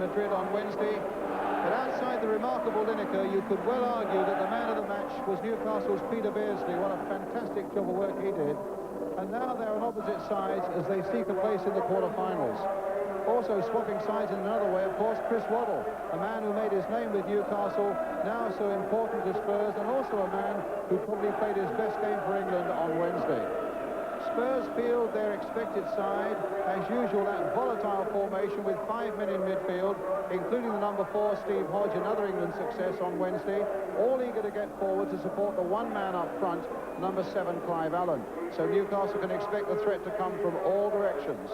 Madrid on Wednesday. But outside the remarkable Lineker, you could well argue that the man of the match was Newcastle's Peter Beardsley. What a fantastic job of work he did. And now they're on opposite sides as they seek a place in the quarter-finals. Also swapping sides in another way, of course, Chris Waddle, a man who made his name with Newcastle, now so important to Spurs, and also a man who probably played his best game for England on Wednesday. Spurs field their expected side, as usual, that volatile formation with 5 men in midfield, including the number 4, Steve Hodge, another England success on Wednesday, all eager to get forward to support the one man up front, number 7, Clive Allen. So Newcastle can expect the threat to come from all directions.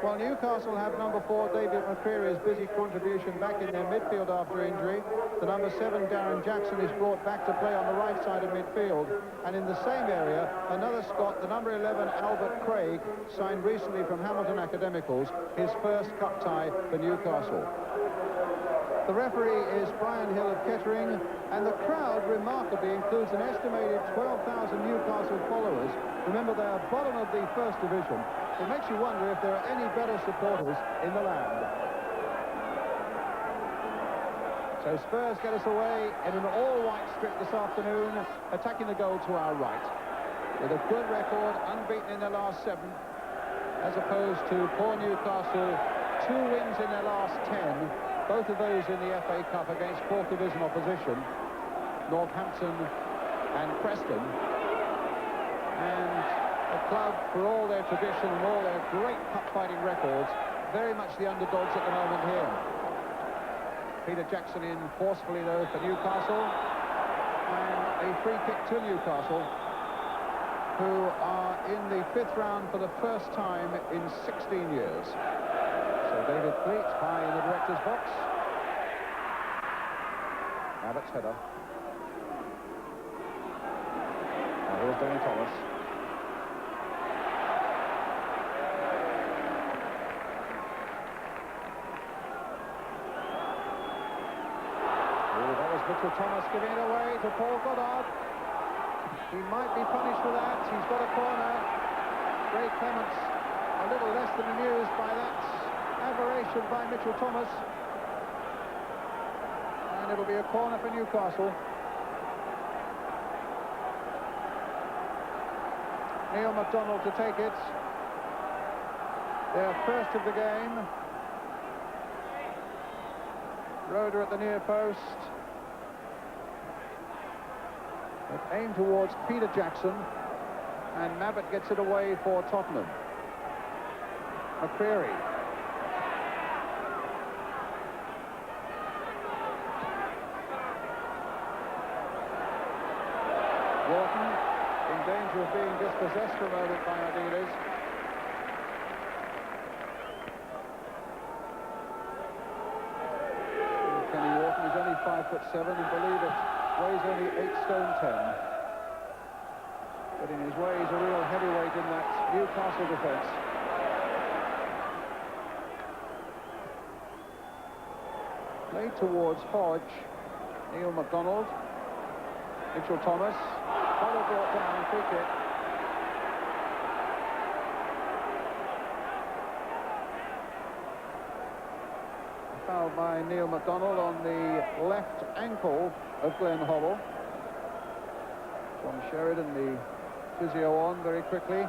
While Newcastle have number 4, David McCreary's busy contribution back in their midfield after injury, the number 7, Darren Jackson, is brought back to play on the right side of midfield. And in the same area, another Scot, the number 11, Albert Craig, signed recently from Hamilton Academicals, his first cup tie for Newcastle. The referee is Brian Hill of Kettering, and the crowd, remarkably, includes an estimated 12,000 Newcastle followers. Remember, they are bottom of the first division. It makes you wonder if there are any better supporters in the land. So Spurs get us away in an all-white strip this afternoon, attacking the goal to our right. With a good record, unbeaten in their last 7, as opposed to poor Newcastle, 2 wins in their last 10, both of those in the FA Cup against 4th division opposition, Northampton and Preston. And a club, for all their tradition and all their great cup-fighting records, very much the underdogs at the moment here. Peter Jackson in forcefully, though, for Newcastle. And a free kick to Newcastle, who are in the 5th round for the first time in 16 years. So David Fleet high in the director's box. Abbott's header. Now here's Danny Thomas. Mitchell Thomas giving it away to Paul Goddard. He might be punished for that. He's got a corner. Ray Clements a little less than amused by that aberration by Mitchell Thomas. And it'll be a corner for Newcastle. Neil MacDonald to take it. Their first of the game. Roeder at the near post. Aimed towards Peter Jackson, and Mabbott gets it away for Tottenham. McCreary. Wharton in danger of being dispossessed for a moment by our dealers. Kenny Wharton is only 5'7", and believe it, weighs only 8 stone 10. But in his way, he's a real heavyweight in that Newcastle defence. Played towards Hodge. Neil MacDonald. Mitchell Thomas. Follow brought down, free kick. Foul by Neil MacDonald on the left ankle of Glenn Hoddle. John Sheridan, the physio, on very quickly.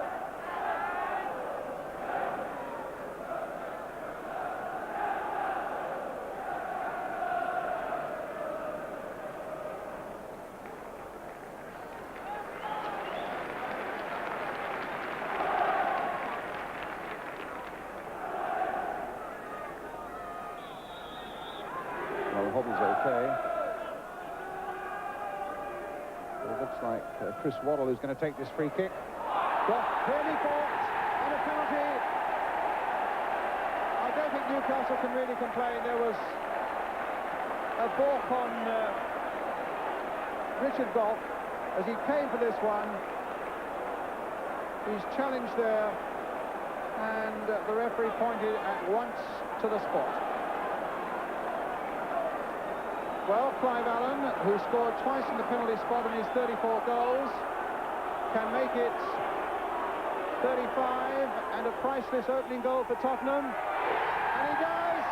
Well, Hoddle's okay. It looks like Chris Waddle is going to take this free kick. Clearly fought, and a penalty. I don't think Newcastle can really complain. There was a balk on Richard Goff as he came for this one. He's challenged there, and the referee pointed at once to the spot. Well, Clive Allen, who scored twice in the penalty spot in his 34 goals, can make it 35, and a priceless opening goal for Tottenham. And he does!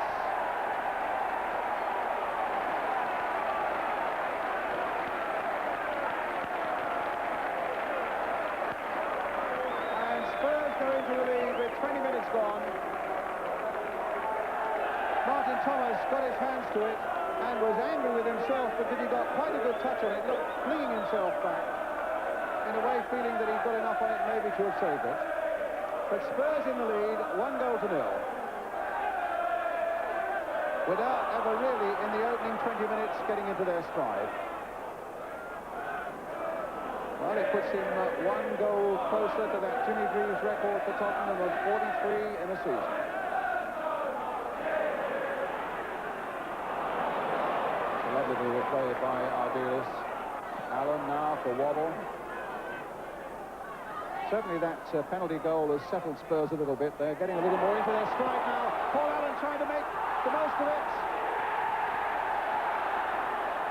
Thomas got his hands to it and was angry with himself because he got quite a good touch on it. Look, flinging himself back, in a way feeling that he got enough on it maybe to have saved it. But Spurs in the lead, 1-0. Without ever really, in the opening 20 minutes, getting into their stride. Well, it puts him 1 goal closer to that Jimmy Greaves record for Tottenham of 43 in a season. It's a lovely little play by Ardiles. Allen now for Wobble. Certainly that penalty goal has settled Spurs a little bit. They're getting a little more into their stride now. Paul Allen trying to make the most of it.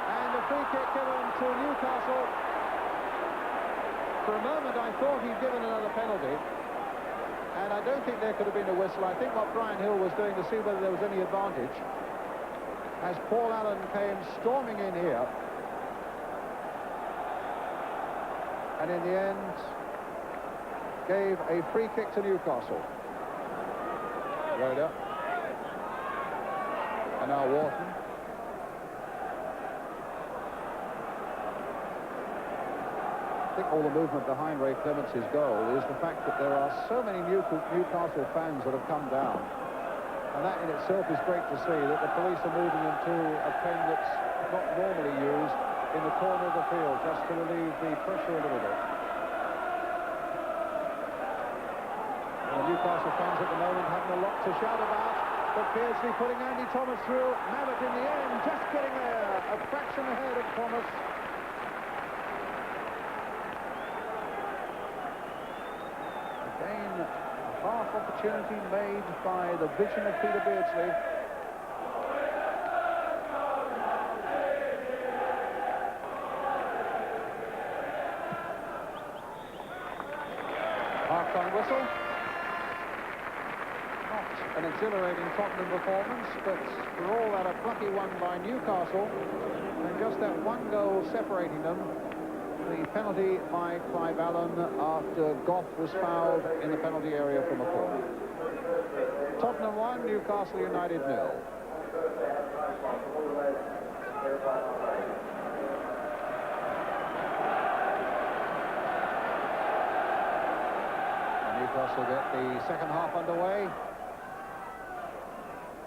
And a free kick given to Newcastle. For a moment I thought he'd given another penalty, and I don't think there could have been a whistle. I think what Brian Hill was doing to see whether there was any advantage, as Paul Allen came storming in here, and in the end gave a free kick to Newcastle. Rhoda. And now Wharton. I think all the movement behind Ray Clemence's goal is the fact that there are so many Newcastle fans that have come down, and that in itself is great to see, that the police are moving into a pen that's not normally used in the corner of the field, just to relieve the pressure a little bit. And the Newcastle fans at the moment having a lot to shout about, but Beardsley putting Andy Thomas through. Mavett in the end just getting there, a fraction ahead of Thomas. Again, a half opportunity made by the vision of Peter Beardsley. Half-time whistle. Not an exhilarating Tottenham performance, but for all that, a plucky one by Newcastle, and just that 1 goal separating them. The penalty by Clive Allen after Goff was fouled in the penalty area from a corner. Tottenham 1, Newcastle United 0. And Newcastle get the second half underway.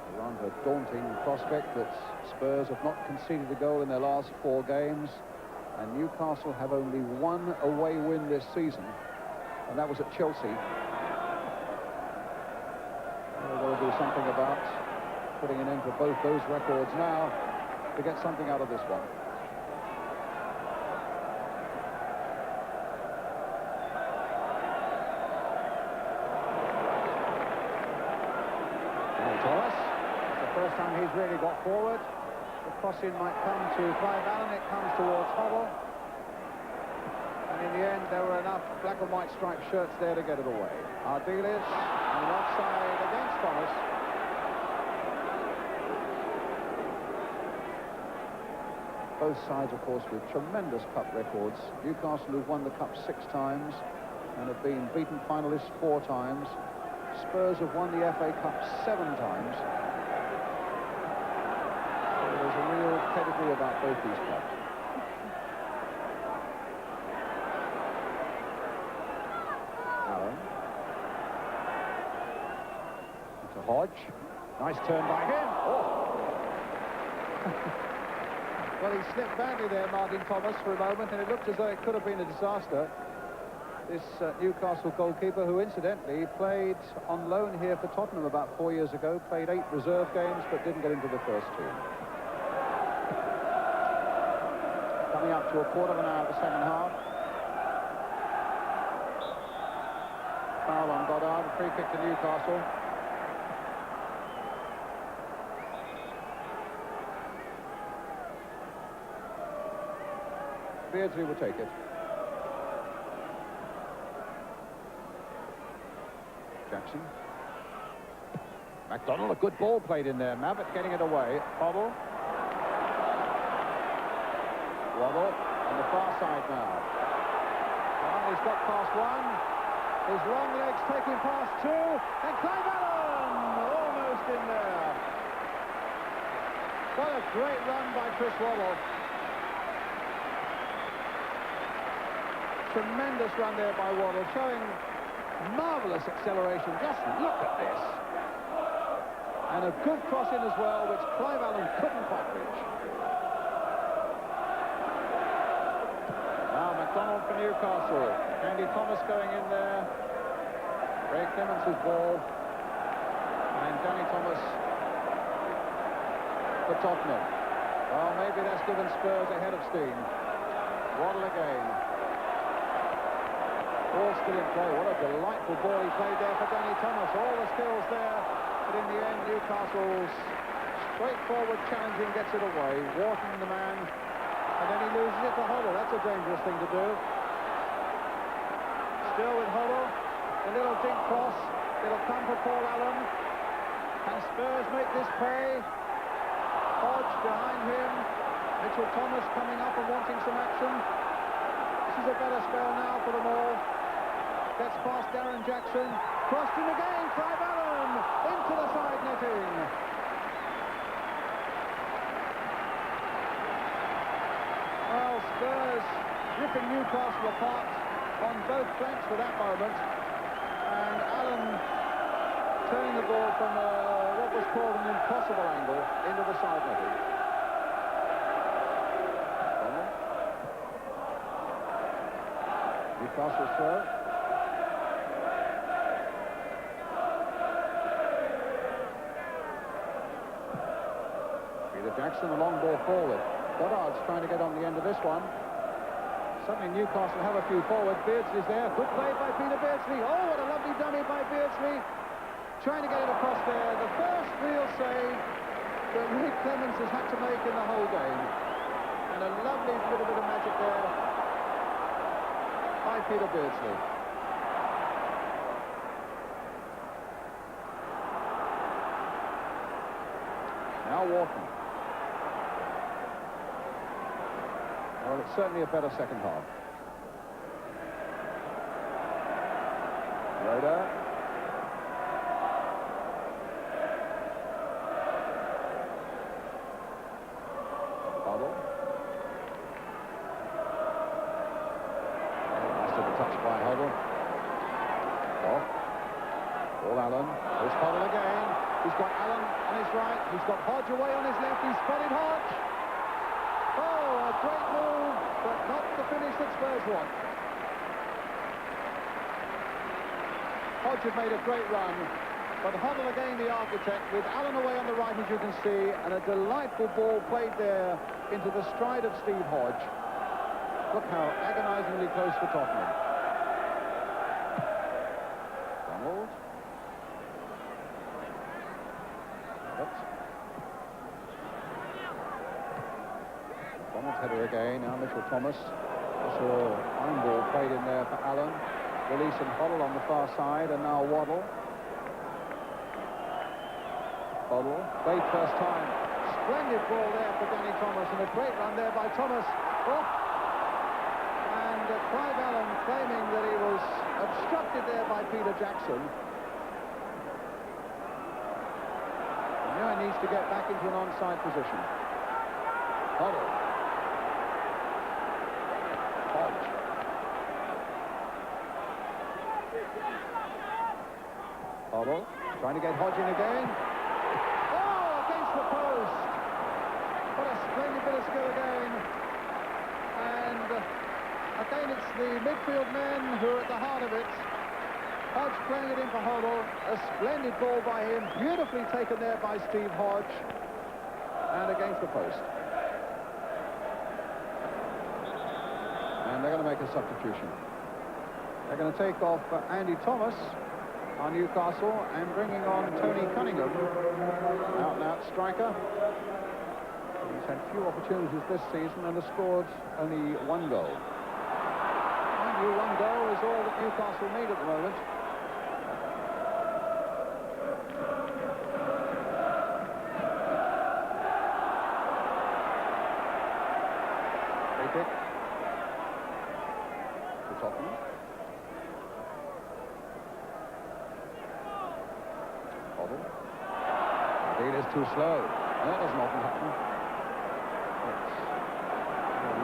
A rather daunting prospect that Spurs have not conceded a goal in their last 4 games. And Newcastle have only 1 away win this season, and that was at Chelsea. They'll do something about putting an end to both those records now to get something out of this one. And Thomas, it's the first time he's really got forward. The crossing might come to Clive Allen, it comes towards Hobble. And in the end, there were enough black and white striped shirts there to get it away. Ardiles, and offside against Thomas. Both sides, of course, with tremendous cup records. Newcastle have won the cup 6 times and have been beaten finalists 4 times. Spurs have won the FA Cup 7 times. There's a real pedigree about both these clubs. Allen. To Hodge. Nice turn by him. Oh. Well, he slipped badly there, Martin Thomas, for a moment, and it looked as though it could have been a disaster. This Newcastle goalkeeper, who incidentally played on loan here for Tottenham about 4 years ago, played 8 reserve games but didn't get into the first team. Coming up to a quarter of an hour of the second half. Foul on Goddard, a free kick to Newcastle. Beardsley will take it. Jackson. McDonald, a good ball played in there. Mavett getting it away. Hobble. Wobble on the far side now. Well, he's got past 1. His long legs taking past 2. And Clive Allen almost in there. What a great run by Chris Waddle. Tremendous run there by Waddle, showing marvellous acceleration. Just look at this. And a good cross in as well, which Clive Allen couldn't quite reach. Now McDonald for Newcastle. Andy Thomas going in there. Ray Clements' ball. And Danny Thomas for Tottenham. Well, maybe that's given Spurs a head of steam. Waddle again. Ball still in play. What a delightful ball he played there for Danny Thomas. All the skills there. But in the end, Newcastle's straightforward challenging gets it away. Wharton the man. And then he loses it to Hoddle. That's a dangerous thing to do. Still with Hoddle. A little deep cross. It'll come for Paul Allen. Can Spurs make this pay? Hodge behind him. Mitchell Thomas coming up and wanting some action. This is a better spell now for them all. Gets past Darren Jackson. Crossed him again. Clive Allen into the side netting. Well, Spurs ripping Newcastle apart on both flanks for that moment. And Allen turning the ball from what was called an impossible angle into the side netting. Newcastle throw. Peter Jackson, a long ball forward. Goddard's trying to get on the end of this one. Suddenly Newcastle have a few forward. Beardsley's there. Good play by Peter Beardsley. Oh, what a lovely dummy by Beardsley. Trying to get it across there. The first real save that Ray Clements has had to make in the whole game. And a lovely little bit of magic there by Peter Beardsley. Now Wharton. Well, it's certainly a better second half. Rhoda. Bubble. Nice little touch by Hoddle. Off. Paul Allen. There's Hoddle again. He's got Allen on his right. He's got Hodge away on his left. He's spotted Hodge. Oh, a great move, but not the finish that Spurs want. Hodge had made a great run, but Hoddle again the architect, with Allen away on the right, as you can see, and a delightful ball played there into the stride of Steve Hodge. Look how agonisingly close for Tottenham. Donald. Donald's header again. Now Mitchell Thomas. That's a fine ball played in there for Allen. Release and Hoddle on the far side, and now Waddle. Hoddle, great first time. Splendid ball there for Danny Thomas, and a great run there by Thomas. Oh. And Clive Allen claiming that he was obstructed there by Peter Jackson. And now he needs to get back into an onside position. Hoddle. Hodge. Hoddle, trying to get Hodge in again. Oh, against the post. What a splendid bit of skill again. And again, it's the midfield men who are at the heart of it. Hodge playing it in for Hoddle. A splendid ball by him. Beautifully taken there by Steve Hodge. And against the post. And they're going to make a substitution. They're going to take off Andy Thomas on Newcastle and bringing on Tony Cunningham, out-and-out striker. He's had few opportunities this season and has scored only one goal. Mind you, one goal is all that Newcastle need at the moment. Free kick. Tottenham. Hoddle. Indeed, is too slow. That doesn't often happen.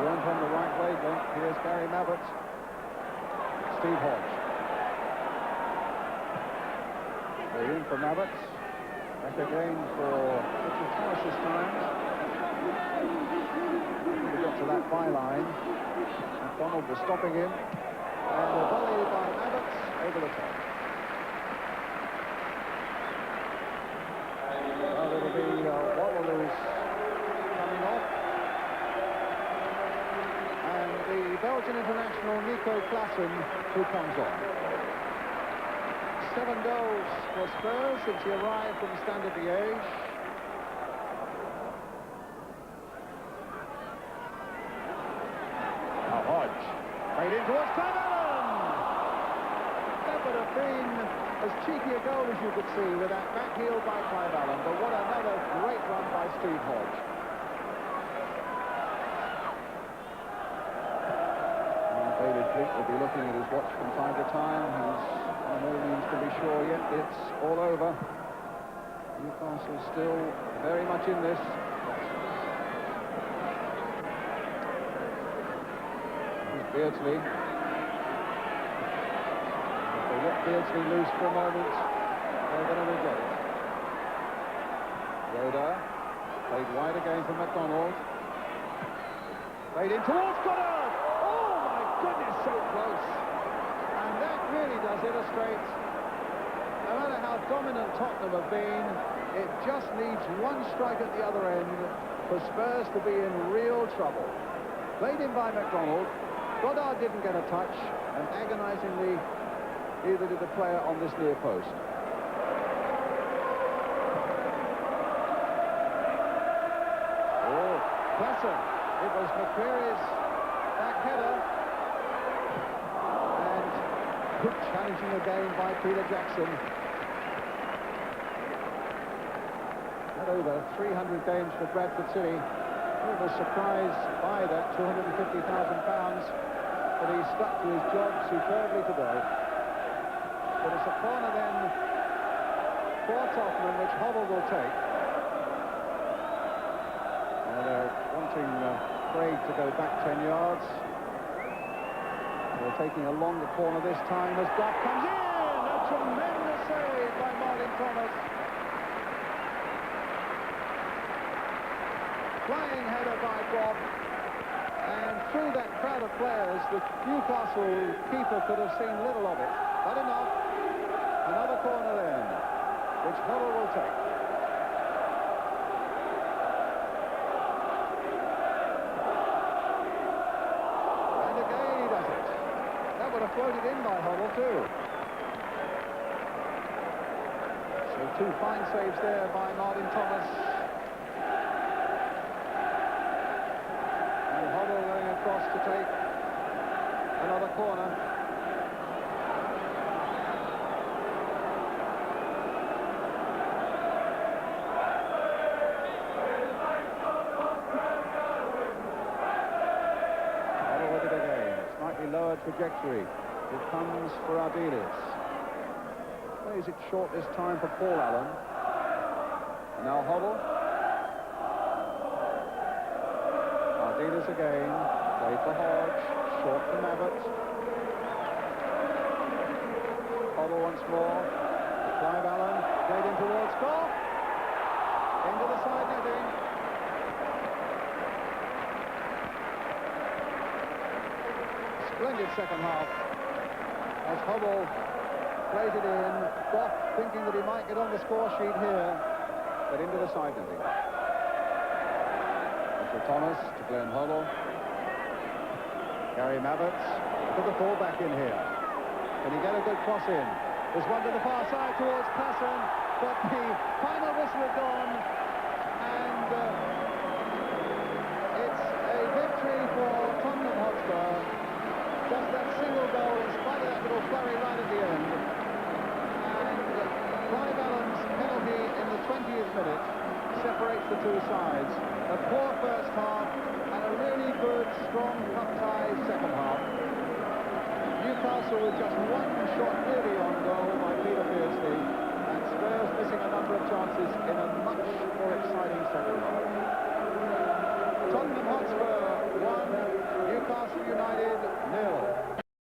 went on the right wavelength. Here's Gary Mabbutt. Steve Hodge. They're in for Mabbutt. Back again for Richard Thomas this time. He got to that byline. McDonald was stopping him. And a volley by Mabbutt over the top. Well, it'll be Waterloo's coming off. And the Belgian international Nico Klaassen who comes on. 7 goals for Spurs since he arrived from Standard Liège. Now Hodge. Played in towards Clive Allen. That would have been as cheeky a goal as you could see with that back heel by Clive Allen. But what another great run by Steve Hodge. David Fleet will be looking at his watch from time to time. He's by no means to be sure yet it's all over. Newcastle still very much in this. Here's Beardsley. If they let Beardsley loose for a moment, they're going to regret it. Yoda played wide again for McDonald. Played in towards Goddard. Oh my goodness, so close. And that really does illustrate, no matter how dominant Tottenham have been, it just needs one strike at the other end for Spurs to be in real trouble. Played in by McDonald. Goddard didn't get a touch, and agonisingly, neither did the player on this near post. Oh, Klaassen. It was McCreary's back header. And good challenging again by Peter Jackson. Had over 300 games for Bradford City. He was surprised by that £250,000, but he stuck to his job superbly today. But it's a corner then for Tottenham, which Hobble will take. They're wanting Craig to go back 10 yards. They're taking a longer corner this time as Goff comes in. A tremendous save by Martin Thomas. Flying header by Goff. And through that crowd of players, the Newcastle keeper could have seen little of it. But enough. Another corner then, which Hubble will take. Floated in by Hubble too. So 2 fine saves there by Martin Thomas. And Hubble going across to take another corner. Hubble with it again. Slightly lower trajectory. It comes for Ardiles. Plays it short this time for Paul Allen. And now Hobble. Ardiles again. Played for Hodge. Short for Mabbutt. Hobble once more. Clive Allen. Played in towards Goff. Into the side netting. Splendid second half. As Hubble plays it in, Goff thinking that he might get on the score sheet here, but into the side netting. Mr. Thomas to Glenn Hubble. Gary Mabbutt to the full-back in here. Can he get a good cross in? There's one to the far side towards Klaassen, but the final whistle has gone, and it's a victory for Tottenham Hotspur. Just that single goal in spite of that little flurry right at the end. And Clive Allen's penalty in the 20th minute separates the two sides. A poor first half and a really good, strong, cup-tie second half. Newcastle with just one shot really on goal by Peter Beardsley, and Spurs missing a number of chances in a much more exciting second half.